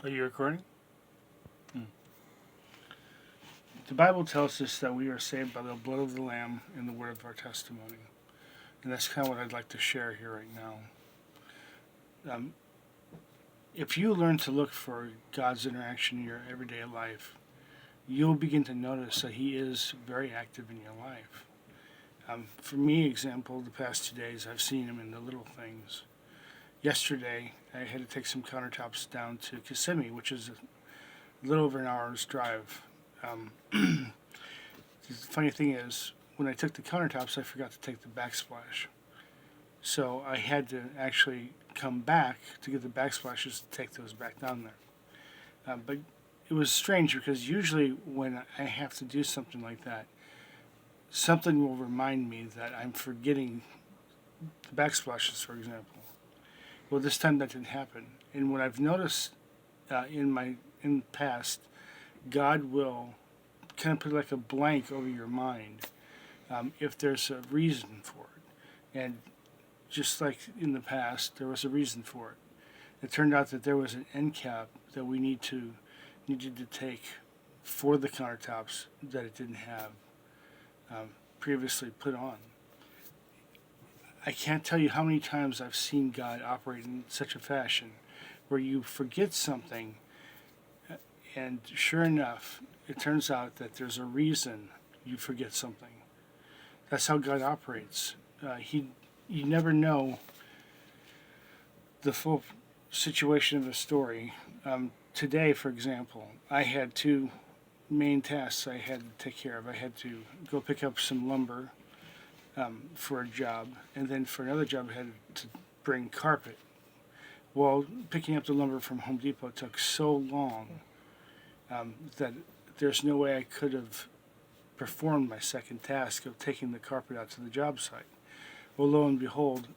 Are you recording? Hmm. The Bible tells us that we are saved by the blood of the Lamb and the word of our testimony. And that's kind of what I'd like to share here right now. If you learn to look for God's interaction in your everyday life, you'll begin to notice that He is very active in your life. For me, example, the past 2 days, I've seen Him in the little things. Yesterday, I had to take some countertops down to Kissimmee, which is a little over an hour's drive. The funny thing is, when I took the countertops, I forgot to take the backsplash. So I had to actually come back to get the backsplashes to take those back down there. But it was strange because usually when I have to do something like that, something will remind me that I'm forgetting the backsplashes, for example. Well, this time that didn't happen. And what I've noticed in the past, God will kind of put like a blank over your mind if there's a reason for it. And just like in the past, there was a reason for it. It turned out that there was an end cap that we needed to take for the countertops that it didn't have previously put on. I can't tell you how many times I've seen God operate in such a fashion where you forget something, and sure enough, it turns out that there's a reason you forget something. That's how God operates. You never know the full situation of a story. Today, for example, I had two main tasks I had to take care of. I had to go pick up some lumber for a job, and then for another job I had to bring carpet. Well, picking up the lumber from Home Depot took so long that there's no way I could have performed my second task of taking the carpet out to the job site. Well, lo and behold,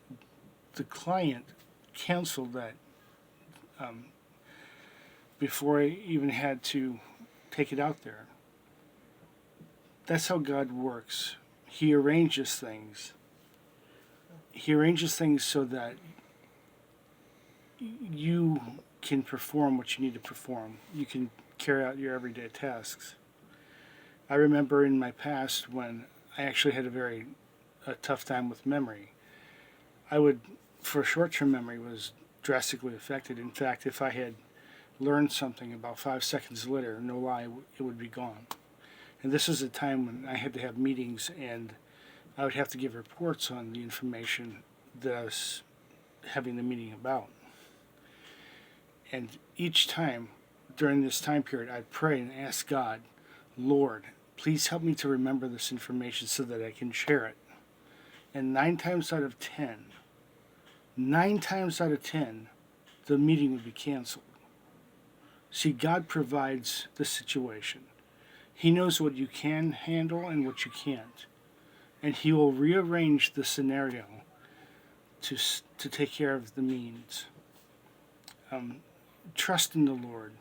the client canceled that before I even had to take it out there. That's how God works. He arranges things. He arranges things so that you can perform what you need to perform. You can carry out your everyday tasks. I remember in my past when I actually had a tough time with memory. For short-term memory, was drastically affected. In fact, if I had learned something about 5 seconds later, no lie, it would be gone. And this is a time when I had to have meetings and I would have to give reports on the information that I was having the meeting about. And each time during this time period, I'd pray and ask God, Lord, please help me to remember this information so that I can share it. And 9 times out of 10, the meeting would be canceled. See, God provides the situation. He knows what you can handle and what you can't. And He will rearrange the scenario to take care of the means. Trust in the Lord.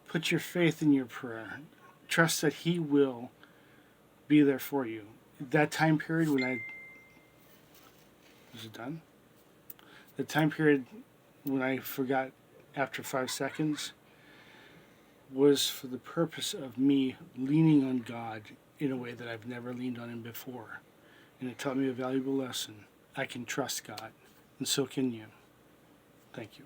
Put your faith in your prayer. Trust that He will be there for you. That time period was it done? The time period when I forgot after 5 seconds was for the purpose of me leaning on God in a way that I've never leaned on Him before. And it taught me a valuable lesson. I can trust God, and so can you. Thank you.